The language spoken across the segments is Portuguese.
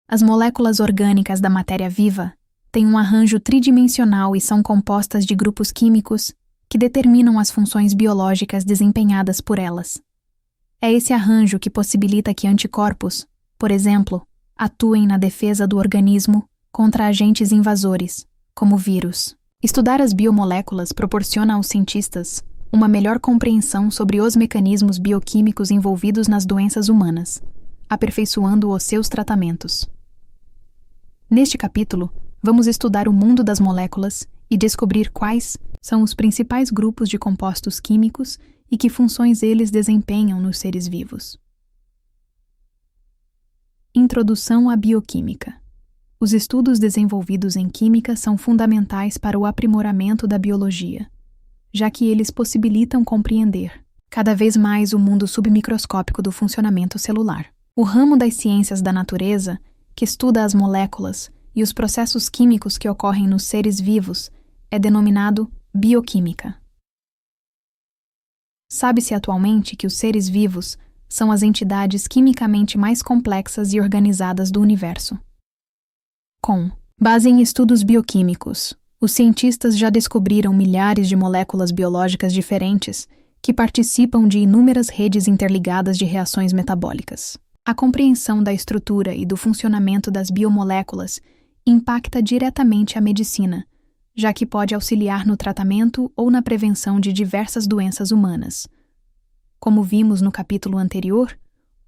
As moléculas orgânicas da matéria viva têm um arranjo tridimensional e são compostas de grupos químicos que determinam as funções biológicas desempenhadas por elas. É esse arranjo que possibilita que anticorpos, por exemplo, atuem na defesa do organismo contra agentes invasores, como vírus. Estudar as biomoléculas proporciona aos cientistas uma melhor compreensão sobre os mecanismos bioquímicos envolvidos nas doenças humanas, aperfeiçoando os seus tratamentos. Neste capítulo, vamos estudar o mundo das moléculas e descobrir quais são os principais grupos de compostos químicos e que funções eles desempenham nos seres vivos. Introdução à bioquímica. Os estudos desenvolvidos em química são fundamentais para o aprimoramento da biologia, já que eles possibilitam compreender cada vez mais o mundo submicroscópico do funcionamento celular. O ramo das ciências da natureza, que estuda as moléculas e os processos químicos que ocorrem nos seres vivos, é denominado bioquímica. Sabe-se atualmente que os seres vivos são as entidades quimicamente mais complexas e organizadas do universo. Com base em estudos bioquímicos, os cientistas já descobriram milhares de moléculas biológicas diferentes que participam de inúmeras redes interligadas de reações metabólicas. A compreensão da estrutura e do funcionamento das biomoléculas impacta diretamente a medicina, já que pode auxiliar no tratamento ou na prevenção de diversas doenças humanas. Como vimos no capítulo anterior,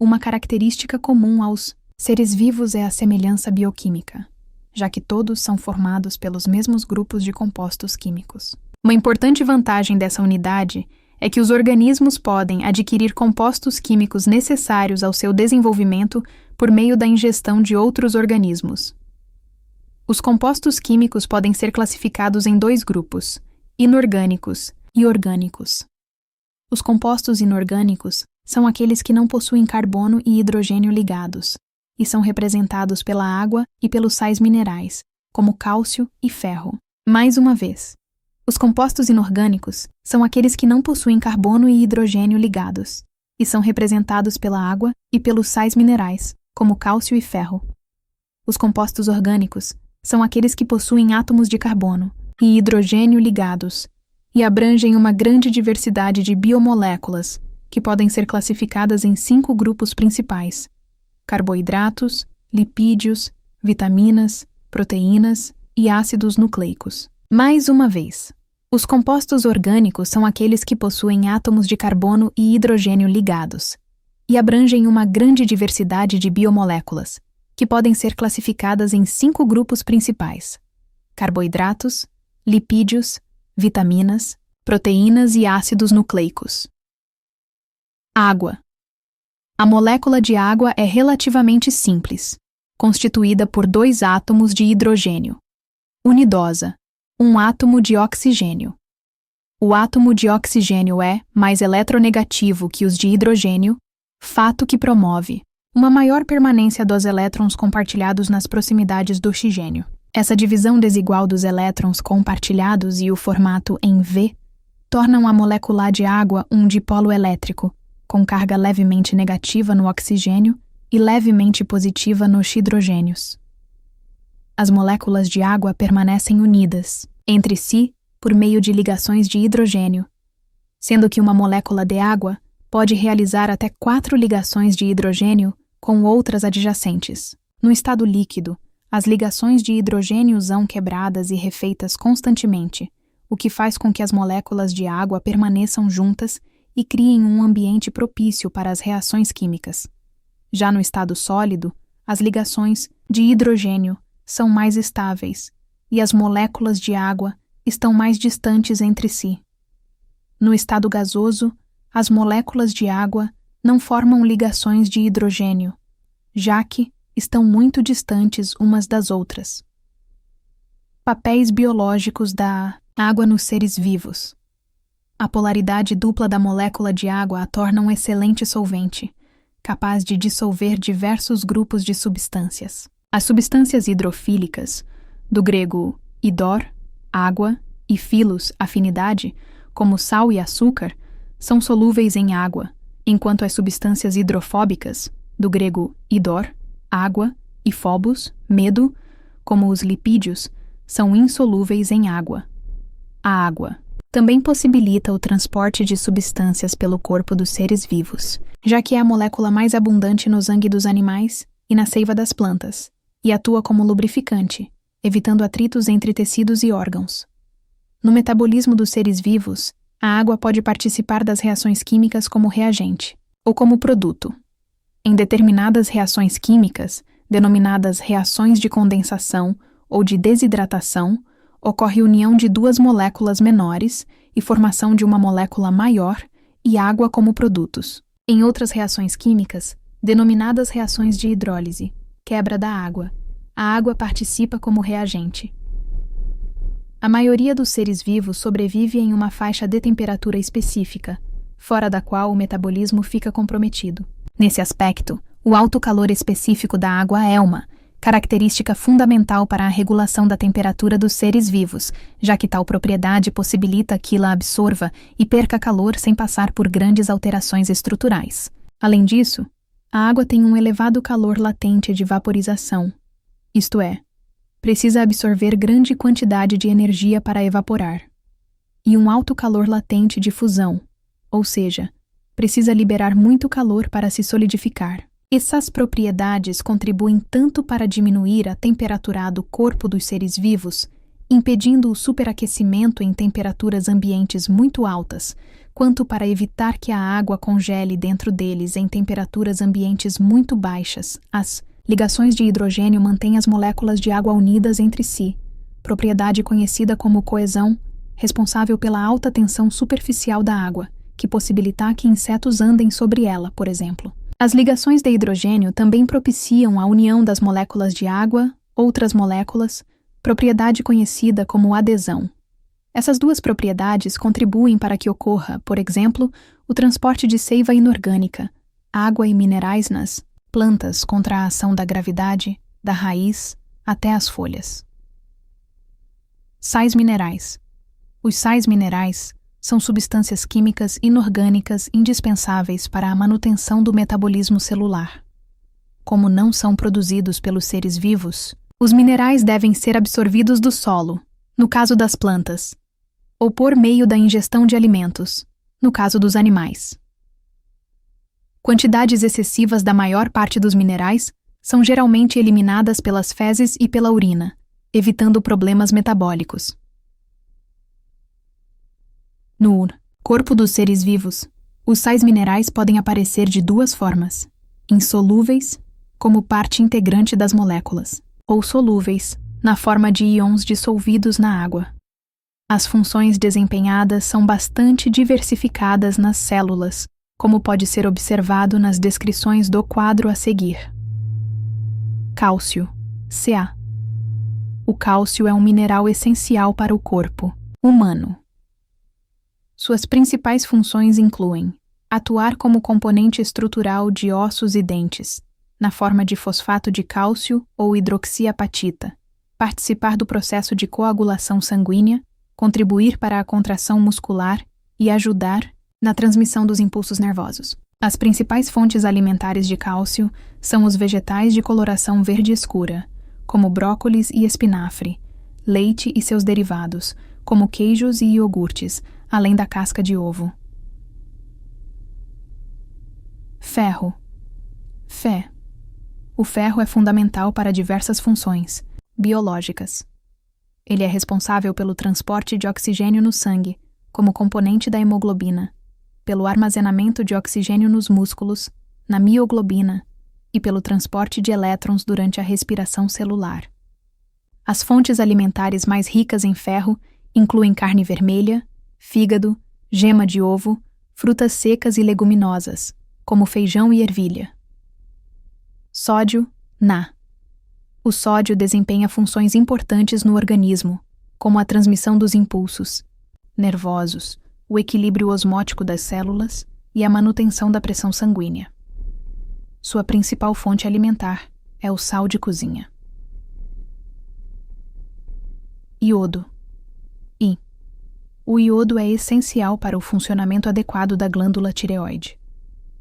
uma característica comum aos seres vivos é a semelhança bioquímica, já que todos são formados pelos mesmos grupos de compostos químicos. Uma importante vantagem dessa unidade é que os organismos podem adquirir compostos químicos necessários ao seu desenvolvimento por meio da ingestão de outros organismos. Os compostos químicos podem ser classificados em dois grupos, inorgânicos e orgânicos. Os compostos inorgânicos são aqueles que não possuem carbono e hidrogênio ligados, e são representados pela água e pelos sais minerais, como cálcio e ferro. Mais uma vez, os compostos inorgânicos são aqueles que não possuem carbono e hidrogênio ligados, e são representados pela água e pelos sais minerais, como cálcio e ferro. Os compostos orgânicos são aqueles que possuem átomos de carbono e hidrogênio ligados, e abrangem uma grande diversidade de biomoléculas, que podem ser classificadas em 5 grupos principais: carboidratos, lipídios, vitaminas, proteínas e ácidos nucleicos. Mais uma vez, os compostos orgânicos são aqueles que possuem átomos de carbono e hidrogênio ligados, e abrangem uma grande diversidade de biomoléculas, que podem ser classificadas em 5 grupos principais: carboidratos, lipídios, vitaminas, proteínas e ácidos nucleicos. Água. A molécula de água é relativamente simples, constituída por 2 átomos de hidrogênio. Unidosa, um átomo de oxigênio. O átomo de oxigênio é mais eletronegativo que os de hidrogênio, fato que promove uma maior permanência dos elétrons compartilhados nas proximidades do oxigênio. Essa divisão desigual dos elétrons compartilhados e o formato em V tornam a molécula de água um dipolo elétrico, com carga levemente negativa no oxigênio e levemente positiva nos hidrogênios. As moléculas de água permanecem unidas entre si por meio de ligações de hidrogênio, sendo que uma molécula de água pode realizar até 4 ligações de hidrogênio com outras adjacentes. No estado líquido, as ligações de hidrogênio são quebradas e refeitas constantemente, o que faz com que as moléculas de água permaneçam juntas e criem um ambiente propício para as reações químicas. Já no estado sólido, as ligações de hidrogênio são mais estáveis e as moléculas de água estão mais distantes entre si. No estado gasoso, as moléculas de água não formam ligações de hidrogênio, já que estão muito distantes umas das outras. Papéis biológicos da água nos seres vivos. A polaridade dupla da molécula de água a torna um excelente solvente, capaz de dissolver diversos grupos de substâncias. As substâncias hidrofílicas, do grego hidor, água, e filos, afinidade, como sal e açúcar, são solúveis em água, enquanto as substâncias hidrofóbicas, do grego hidor, água, e phobos, medo, como os lipídios, são insolúveis em água. A água também possibilita o transporte de substâncias pelo corpo dos seres vivos, já que é a molécula mais abundante no sangue dos animais e na seiva das plantas, e atua como lubrificante, evitando atritos entre tecidos e órgãos. No metabolismo dos seres vivos, a água pode participar das reações químicas como reagente, ou como produto. Em determinadas reações químicas, denominadas reações de condensação ou de desidratação, ocorre união de duas moléculas menores e formação de uma molécula maior e água como produtos. Em outras reações químicas, denominadas reações de hidrólise, quebra da água, a água participa como reagente. A maioria dos seres vivos sobrevive em uma faixa de temperatura específica, fora da qual o metabolismo fica comprometido. Nesse aspecto, o alto calor específico da água é uma característica fundamental para a regulação da temperatura dos seres vivos, já que tal propriedade possibilita que ela absorva e perca calor sem passar por grandes alterações estruturais. Além disso, a água tem um elevado calor latente de vaporização, isto é, precisa absorver grande quantidade de energia para evaporar, e um alto calor latente de fusão, ou seja, precisa liberar muito calor para se solidificar. Essas propriedades contribuem tanto para diminuir a temperatura do corpo dos seres vivos, impedindo o superaquecimento em temperaturas ambientes muito altas, quanto para evitar que a água congele dentro deles em temperaturas ambientes muito baixas. As ligações de hidrogênio mantêm as moléculas de água unidas entre si, propriedade conhecida como coesão, responsável pela alta tensão superficial da água, que possibilita que insetos andem sobre ela, por exemplo. As ligações de hidrogênio também propiciam a união das moléculas de água, outras moléculas, propriedade conhecida como adesão. Essas duas propriedades contribuem para que ocorra, por exemplo, o transporte de seiva inorgânica, água e minerais nas plantas contra a ação da gravidade, da raiz até as folhas. Sais minerais. Os sais minerais são substâncias químicas inorgânicas indispensáveis para a manutenção do metabolismo celular. Como não são produzidos pelos seres vivos, os minerais devem ser absorvidos do solo, no caso das plantas, ou por meio da ingestão de alimentos, no caso dos animais. Quantidades excessivas da maior parte dos minerais são geralmente eliminadas pelas fezes e pela urina, evitando problemas metabólicos. No corpo dos seres vivos, os sais minerais podem aparecer de duas formas: insolúveis, como parte integrante das moléculas, ou solúveis, na forma de íons dissolvidos na água. As funções desempenhadas são bastante diversificadas nas células, como pode ser observado nas descrições do quadro a seguir. Cálcio, Ca. O cálcio é um mineral essencial para o corpo humano. Suas principais funções incluem atuar como componente estrutural de ossos e dentes, na forma de fosfato de cálcio ou hidroxiapatita, participar do processo de coagulação sanguínea, contribuir para a contração muscular e ajudar na transmissão dos impulsos nervosos. As principais fontes alimentares de cálcio são os vegetais de coloração verde escura, como brócolis e espinafre, leite e seus derivados, como queijos e iogurtes, além da casca de ovo. Ferro. Fé. O ferro é fundamental para diversas funções biológicas. Ele é responsável pelo transporte de oxigênio no sangue, como componente da hemoglobina, pelo armazenamento de oxigênio nos músculos, na mioglobina, e pelo transporte de elétrons durante a respiração celular. As fontes alimentares mais ricas em ferro incluem carne vermelha, fígado, gema de ovo, frutas secas e leguminosas, como feijão e ervilha. Sódio, Na. O sódio desempenha funções importantes no organismo, como a transmissão dos impulsos nervosos, o equilíbrio osmótico das células e a manutenção da pressão sanguínea. Sua principal fonte alimentar é o sal de cozinha. Iodo. I. O iodo é essencial para o funcionamento adequado da glândula tireoide.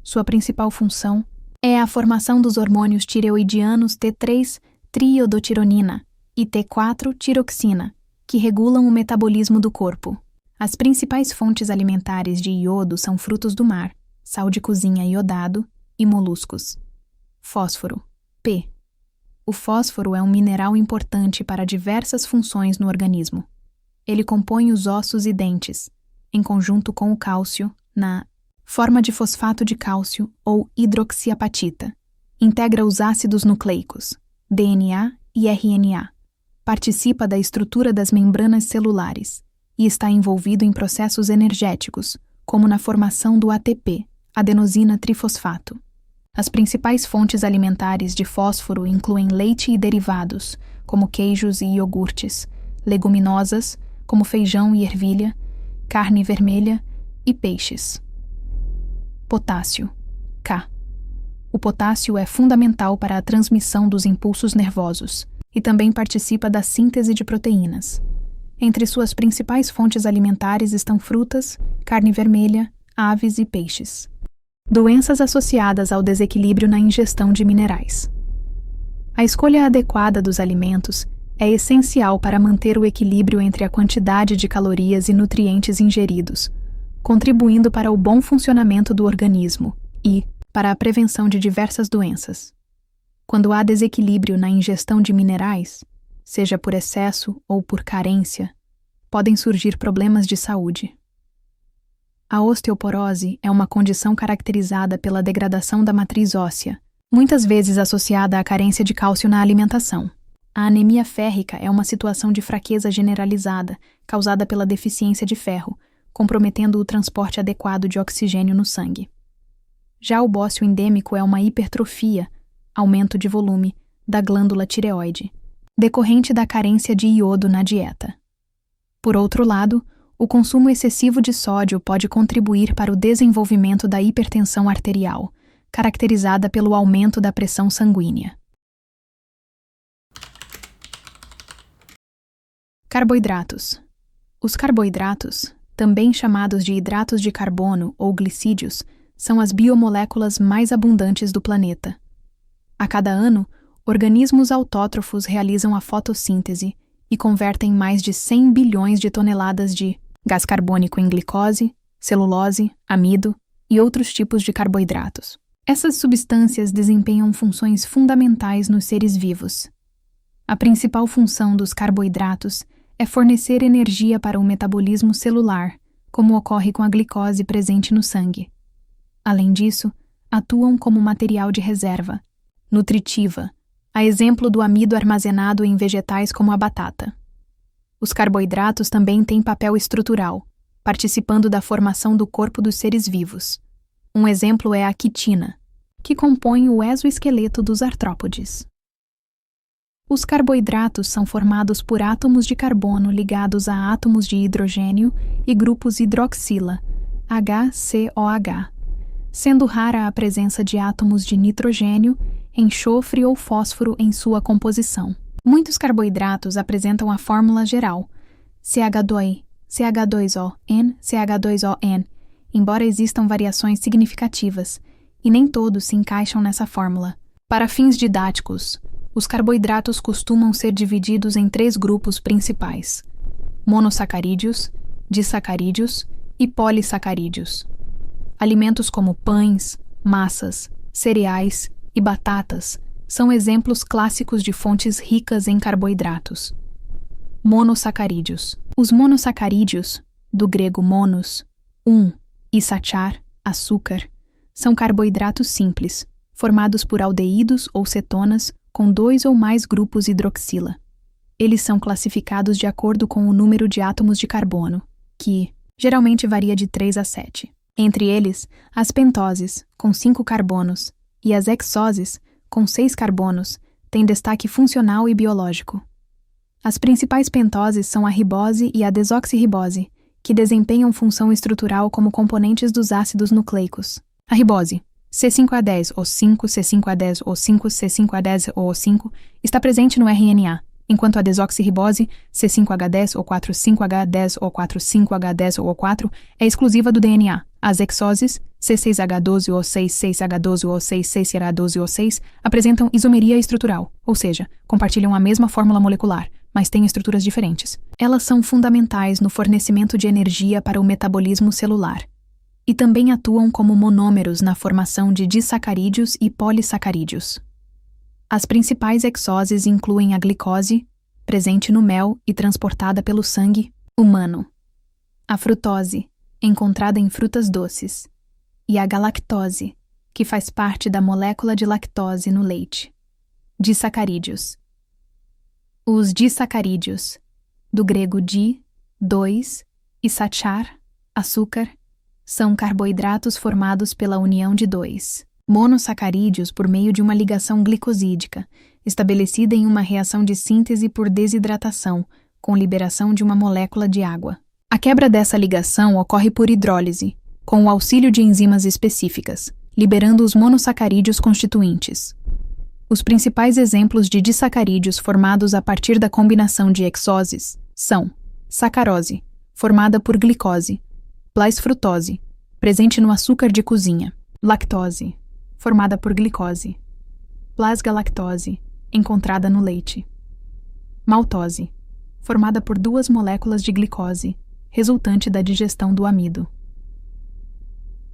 Sua principal função é a formação dos hormônios tireoidianos T3, triiodotironina, e T4, tiroxina, que regulam o metabolismo do corpo. As principais fontes alimentares de iodo são frutos do mar, sal de cozinha iodado e moluscos. Fósforo, P. O fósforo é um mineral importante para diversas funções no organismo. Ele compõe os ossos e dentes, em conjunto com o cálcio, na forma de fosfato de cálcio ou hidroxiapatita. Integra os ácidos nucleicos, DNA e RNA. Participa da estrutura das membranas celulares e está envolvido em processos energéticos, como na formação do ATP, adenosina trifosfato. As principais fontes alimentares de fósforo incluem leite e derivados, como queijos e iogurtes, leguminosas, como feijão e ervilha, carne vermelha e peixes. Potássio, K. O potássio é fundamental para a transmissão dos impulsos nervosos e também participa da síntese de proteínas. Entre suas principais fontes alimentares estão frutas, carne vermelha, aves e peixes. Doenças associadas ao desequilíbrio na ingestão de minerais. A escolha adequada dos alimentos é essencial para manter o equilíbrio entre a quantidade de calorias e nutrientes ingeridos, contribuindo para o bom funcionamento do organismo e para a prevenção de diversas doenças. Quando há desequilíbrio na ingestão de minerais, seja por excesso ou por carência, podem surgir problemas de saúde. A osteoporose é uma condição caracterizada pela degradação da matriz óssea, muitas vezes associada à carência de cálcio na alimentação. A anemia férrica é uma situação de fraqueza generalizada, causada pela deficiência de ferro, comprometendo o transporte adequado de oxigênio no sangue. Já o bócio endêmico é uma hipertrofia, aumento de volume, da glândula tireoide, decorrente da carência de iodo na dieta. Por outro lado, o consumo excessivo de sódio pode contribuir para o desenvolvimento da hipertensão arterial, caracterizada pelo aumento da pressão sanguínea. Carboidratos. Os carboidratos, também chamados de hidratos de carbono ou glicídios, são as biomoléculas mais abundantes do planeta. A cada ano, organismos autótrofos realizam a fotossíntese e convertem mais de 100 bilhões de toneladas de gás carbônico em glicose, celulose, amido e outros tipos de carboidratos. Essas substâncias desempenham funções fundamentais nos seres vivos. A principal função dos carboidratos é fornecer energia para o metabolismo celular, como ocorre com a glicose presente no sangue. Além disso, atuam como material de reserva, nutritiva, a exemplo do amido armazenado em vegetais como a batata. Os carboidratos também têm papel estrutural, participando da formação do corpo dos seres vivos. Um exemplo é a quitina, que compõe o exoesqueleto dos artrópodes. Os carboidratos são formados por átomos de carbono ligados a átomos de hidrogênio e grupos hidroxila, HCOH, sendo rara a presença de átomos de nitrogênio, enxofre ou fósforo em sua composição. Muitos carboidratos apresentam a fórmula geral, CH2, CH2ON, CH2ON, embora existam variações significativas, e nem todos se encaixam nessa fórmula. Para fins didáticos, os carboidratos costumam ser divididos em 3 grupos principais: monossacarídeos, disacarídeos e polissacarídeos. Alimentos como pães, massas, cereais e batatas são exemplos clássicos de fontes ricas em carboidratos. Monossacarídeos. Os monossacarídeos, do grego monos, e sachar, açúcar, são carboidratos simples, formados por aldeídos ou cetonas com 2 ou mais grupos hidroxila. Eles são classificados de acordo com o número de átomos de carbono, que geralmente varia de 3 a 7. Entre eles, as pentoses, com 5 carbonos, e as hexoses, com 6 carbonos, têm destaque funcional e biológico. As principais pentoses são a ribose e a desoxirribose, que desempenham função estrutural como componentes dos ácidos nucleicos. A ribose, C5A10O5, C5A10O5, C5A10O5, está presente no RNA, enquanto a desoxirribose C5H10 ou 4,5H10 ou 4,5H10 ou 4 é exclusiva do DNA. As hexoses C6H12 ou 6,6H12 ou 6,6H12 ou 6 apresentam isomeria estrutural, ou seja, compartilham a mesma fórmula molecular, mas têm estruturas diferentes. Elas são fundamentais no fornecimento de energia para o metabolismo celular e também atuam como monômeros na formação de disacarídeos e polissacarídeos. As principais hexoses incluem a glicose, presente no mel e transportada pelo sangue humano, a frutose, encontrada em frutas doces, e a galactose, que faz parte da molécula de lactose no leite. Disacarídeos. Os disacarídeos, do grego di, dois, e sachar, açúcar, são carboidratos formados pela união de dois monossacarídeos por meio de uma ligação glicosídica, estabelecida em uma reação de síntese por desidratação, com liberação de uma molécula de água. A quebra dessa ligação ocorre por hidrólise, com o auxílio de enzimas específicas, liberando os monossacarídeos constituintes. Os principais exemplos de disacarídeos formados a partir da combinação de hexoses são sacarose, formada por glicose, plasfrutose, presente no açúcar de cozinha, lactose, formada por glicose, plasgalactose, encontrada no leite, maltose, formada por duas moléculas de glicose, resultante da digestão do amido.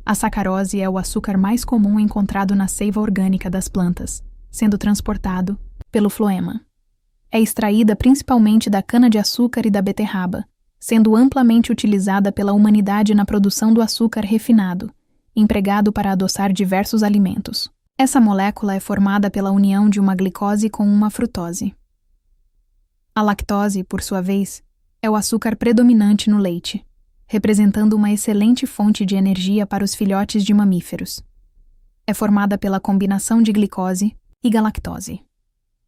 A sacarose é o açúcar mais comum encontrado na seiva orgânica das plantas, sendo transportado pelo floema. É extraída principalmente da cana-de-açúcar e da beterraba, sendo amplamente utilizada pela humanidade na produção do açúcar refinado, empregado para adoçar diversos alimentos. Essa molécula é formada pela união de uma glicose com uma frutose. A lactose, por sua vez, é o açúcar predominante no leite, representando uma excelente fonte de energia para os filhotes de mamíferos. É formada pela combinação de glicose e galactose.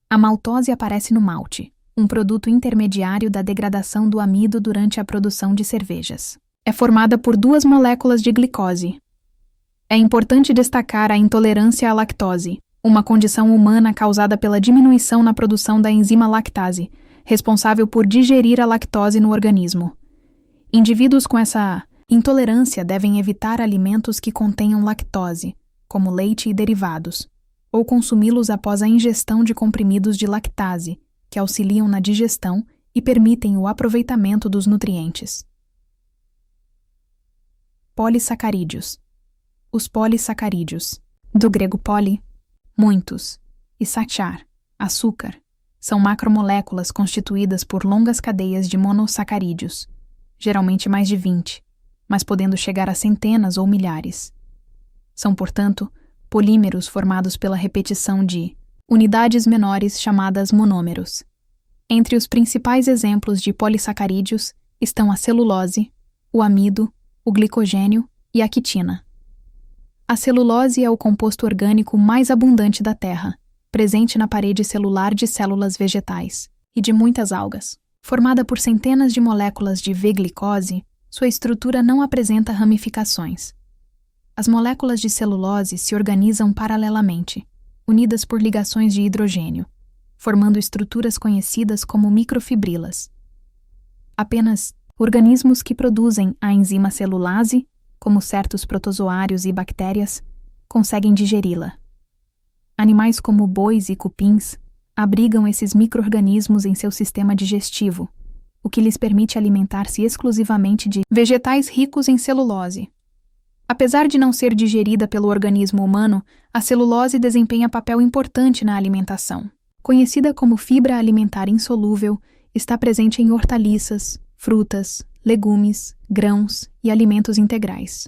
A maltose aparece no malte, um produto intermediário da degradação do amido durante a produção de cervejas. É formada por duas moléculas de glicose. É importante destacar a intolerância à lactose, uma condição humana causada pela diminuição na produção da enzima lactase, responsável por digerir a lactose no organismo. Indivíduos com essa intolerância devem evitar alimentos que contenham lactose, como leite e derivados, ou consumi-los após a ingestão de comprimidos de lactase, que auxiliam na digestão e permitem o aproveitamento dos nutrientes. Polissacarídeos. Os polissacarídeos, do grego poli, muitos, e sachar, açúcar, são macromoléculas constituídas por longas cadeias de monossacarídeos, geralmente mais de 20, mas podendo chegar a centenas ou milhares. São, portanto, polímeros formados pela repetição de unidades menores chamadas monômeros. Entre os principais exemplos de polissacarídeos estão a celulose, o amido, o glicogênio e a quitina. A celulose é o composto orgânico mais abundante da Terra, presente na parede celular de células vegetais e de muitas algas. Formada por centenas de moléculas de V-glicose, sua estrutura não apresenta ramificações. As moléculas de celulose se organizam paralelamente, unidas por ligações de hidrogênio, formando estruturas conhecidas como microfibrilas. Apenas organismos que produzem a enzima celulase, como certos protozoários e bactérias, conseguem digeri-la. Animais como bois e cupins abrigam esses micro-organismos em seu sistema digestivo, o que lhes permite alimentar-se exclusivamente de vegetais ricos em celulose. Apesar de não ser digerida pelo organismo humano, a celulose desempenha papel importante na alimentação. Conhecida como fibra alimentar insolúvel, está presente em hortaliças, frutas, legumes, grãos e alimentos integrais.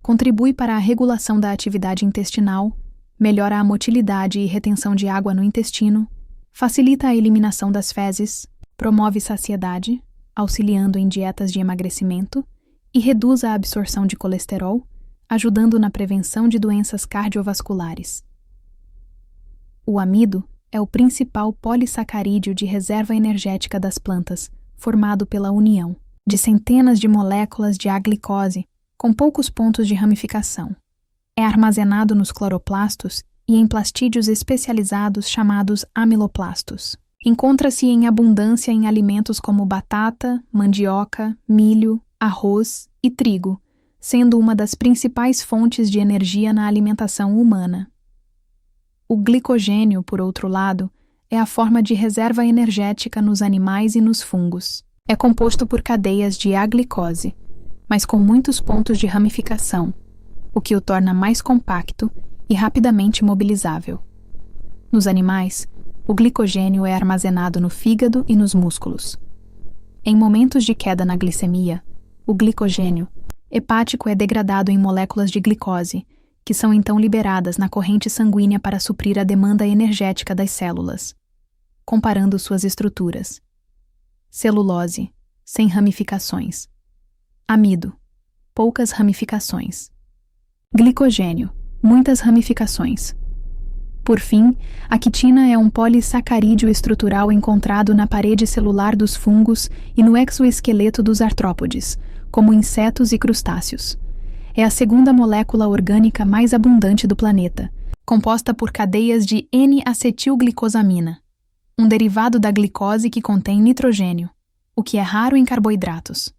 Contribui para a regulação da atividade intestinal, melhora a motilidade e retenção de água no intestino, facilita a eliminação das fezes, promove saciedade, auxiliando em dietas de emagrecimento, e reduz a absorção de colesterol, ajudando na prevenção de doenças cardiovasculares. O amido é o principal polissacarídeo de reserva energética das plantas, formado pela união de centenas de moléculas de A-glicose, com poucos pontos de ramificação. É armazenado nos cloroplastos e em plastídeos especializados chamados amiloplastos. Encontra-se em abundância em alimentos como batata, mandioca, milho, arroz e trigo, sendo uma das principais fontes de energia na alimentação humana. O glicogênio, por outro lado, é a forma de reserva energética nos animais e nos fungos. É composto por cadeias de aglicose, mas com muitos pontos de ramificação, o que o torna mais compacto e rapidamente mobilizável. Nos animais, o glicogênio é armazenado no fígado e nos músculos. Em momentos de queda na glicemia, o glicogênio hepático é degradado em moléculas de glicose, que são então liberadas na corrente sanguínea para suprir a demanda energética das células. Comparando suas estruturas: celulose, sem ramificações; amido, poucas ramificações; glicogênio, muitas ramificações. Por fim, a quitina é um polissacarídeo estrutural encontrado na parede celular dos fungos e no exoesqueleto dos artrópodes, como insetos e crustáceos. É a segunda molécula orgânica mais abundante do planeta, composta por cadeias de N-acetilglicosamina, um derivado da glicose que contém nitrogênio, o que é raro em carboidratos.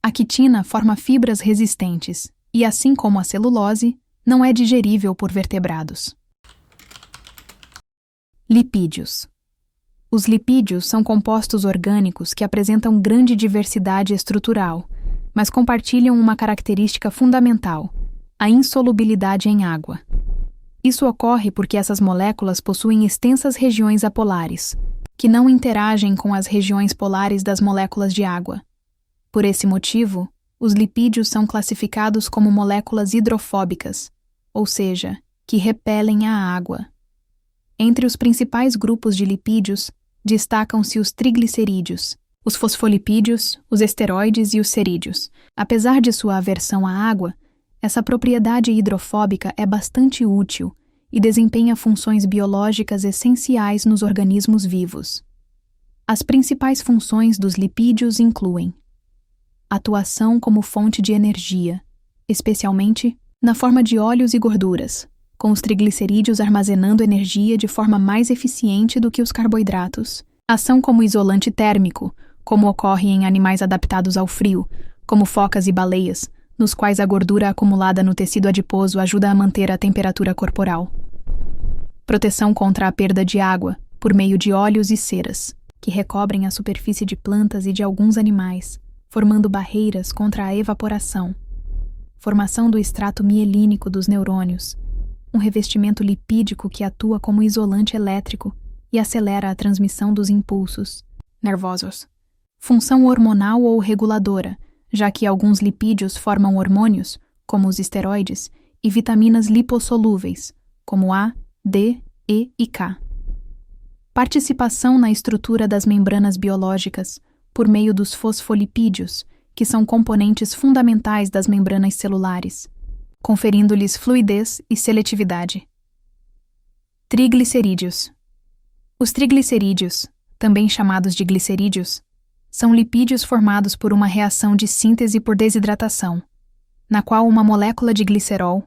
A quitina forma fibras resistentes e, assim como a celulose, não é digerível por vertebrados. Lipídios. Os lipídios são compostos orgânicos que apresentam grande diversidade estrutural, mas compartilham uma característica fundamental: a insolubilidade em água. Isso ocorre porque essas moléculas possuem extensas regiões apolares, que não interagem com as regiões polares das moléculas de água. Por esse motivo, os lipídios são classificados como moléculas hidrofóbicas, ou seja, que repelem a água. Entre os principais grupos de lipídios, destacam-se os triglicerídeos, os fosfolipídios, os esteroides e os cerídeos. Apesar de sua aversão à água, essa propriedade hidrofóbica é bastante útil e desempenha funções biológicas essenciais nos organismos vivos. As principais funções dos lipídios incluem atuação como fonte de energia, especialmente na forma de óleos e gorduras, com os triglicerídeos armazenando energia de forma mais eficiente do que os carboidratos. Ação como isolante térmico, como ocorre em animais adaptados ao frio, como focas e baleias, nos quais a gordura acumulada no tecido adiposo ajuda a manter a temperatura corporal. Proteção contra a perda de água, por meio de óleos e ceras, que recobrem a superfície de plantas e de alguns animais, formando barreiras contra a evaporação. Formação do extrato mielínico dos neurônios, um revestimento lipídico que atua como isolante elétrico e acelera a transmissão dos impulsos nervosos. Função hormonal ou reguladora, já que alguns lipídios formam hormônios, como os esteroides, e vitaminas lipossolúveis, como A, D, E e K. Participação na estrutura das membranas biológicas, por meio dos fosfolipídios, que são componentes fundamentais das membranas celulares, conferindo-lhes fluidez e seletividade. Triglicerídeos. Os triglicerídeos, também chamados de glicerídeos, são lipídios formados por uma reação de síntese por desidratação, na qual uma molécula de glicerol,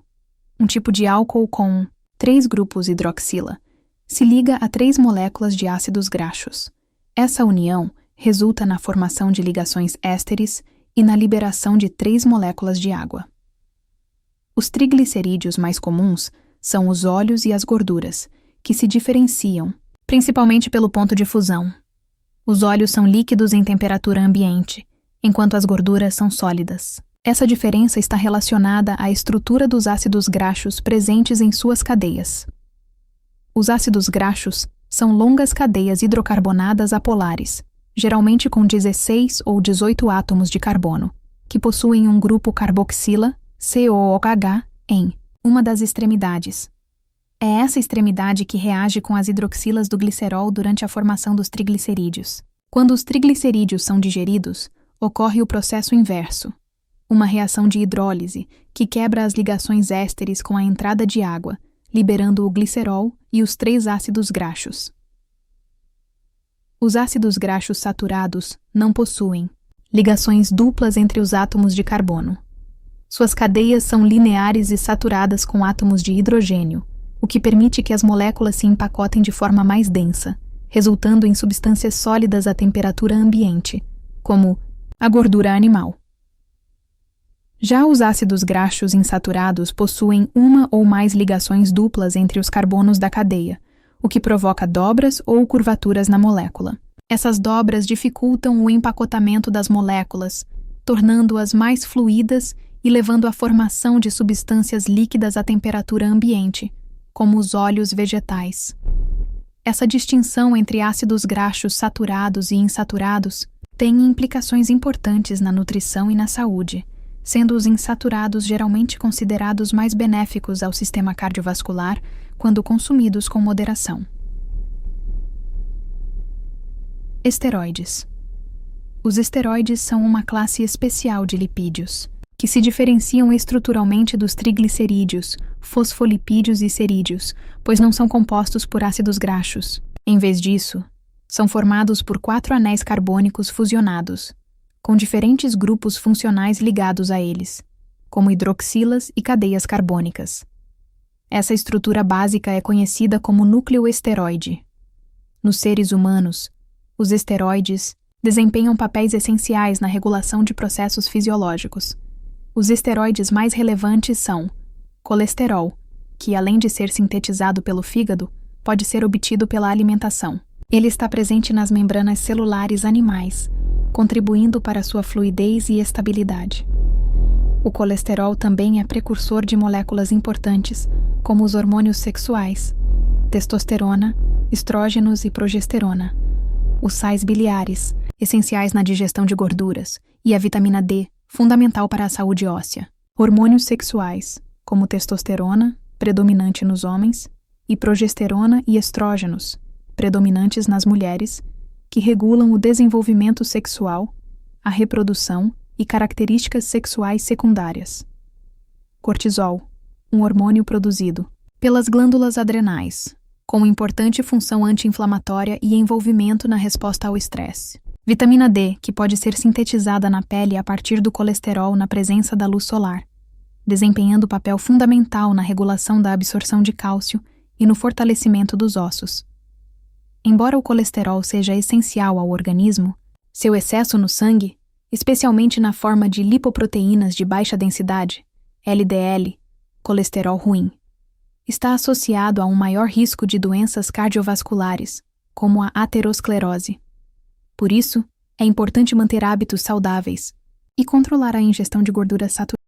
um tipo de álcool com 3 grupos hidroxila, se liga a 3 moléculas de ácidos graxos. Essa união resulta na formação de ligações ésteres e na liberação de 3 moléculas de água. Os triglicerídeos mais comuns são os óleos e as gorduras, que se diferenciam, principalmente pelo ponto de fusão. Os óleos são líquidos em temperatura ambiente, enquanto as gorduras são sólidas. Essa diferença está relacionada à estrutura dos ácidos graxos presentes em suas cadeias. Os ácidos graxos são longas cadeias hidrocarbonadas apolares, geralmente com 16 ou 18 átomos de carbono, que possuem um grupo carboxila, COOH, em uma das extremidades. É essa extremidade que reage com as hidroxilas do glicerol durante a formação dos triglicerídeos. Quando os triglicerídeos são digeridos, ocorre o processo inverso, uma reação de hidrólise que quebra as ligações ésteres com a entrada de água, liberando o glicerol e os 3 ácidos graxos. Os ácidos graxos saturados não possuem ligações duplas entre os átomos de carbono. Suas cadeias são lineares e saturadas com átomos de hidrogênio, o que permite que as moléculas se empacotem de forma mais densa, resultando em substâncias sólidas à temperatura ambiente, como a gordura animal. Já os ácidos graxos insaturados possuem uma ou mais ligações duplas entre os carbonos da cadeia, o que provoca dobras ou curvaturas na molécula. Essas dobras dificultam o empacotamento das moléculas, tornando-as mais fluídas e levando à formação de substâncias líquidas à temperatura ambiente, como os óleos vegetais. Essa distinção entre ácidos graxos saturados e insaturados tem implicações importantes na nutrição e na saúde, sendo os insaturados geralmente considerados mais benéficos ao sistema cardiovascular quando consumidos com moderação. Esteroides. Os esteroides são uma classe especial de lipídios, que se diferenciam estruturalmente dos triglicerídeos, fosfolipídios e cerídeos, pois não são compostos por ácidos graxos. Em vez disso, são formados por 4 anéis carbônicos fusionados, com diferentes grupos funcionais ligados a eles, como hidroxilas e cadeias carbônicas. Essa estrutura básica é conhecida como núcleo esteroide. Nos seres humanos, os esteroides desempenham papéis essenciais na regulação de processos fisiológicos. Os esteroides mais relevantes são colesterol, que além de ser sintetizado pelo fígado, pode ser obtido pela alimentação. Ele está presente nas membranas celulares animais, contribuindo para sua fluidez e estabilidade. O colesterol também é precursor de moléculas importantes, como os hormônios sexuais, testosterona, estrógenos e progesterona, os sais biliares, essenciais na digestão de gorduras, e a vitamina D, fundamental para a saúde óssea. Hormônios sexuais, como testosterona, predominante nos homens, e progesterona e estrógenos, predominantes nas mulheres, que regulam o desenvolvimento sexual, a reprodução e características sexuais secundárias. Cortisol, um hormônio produzido pelas glândulas adrenais, com importante função anti-inflamatória e envolvimento na resposta ao estresse. Vitamina D, que pode ser sintetizada na pele a partir do colesterol na presença da luz solar, desempenhando papel fundamental na regulação da absorção de cálcio e no fortalecimento dos ossos. Embora o colesterol seja essencial ao organismo, seu excesso no sangue, especialmente na forma de lipoproteínas de baixa densidade, LDL, colesterol ruim, está associado a um maior risco de doenças cardiovasculares, como a aterosclerose. Por isso, é importante manter hábitos saudáveis e controlar a ingestão de gorduras saturadas.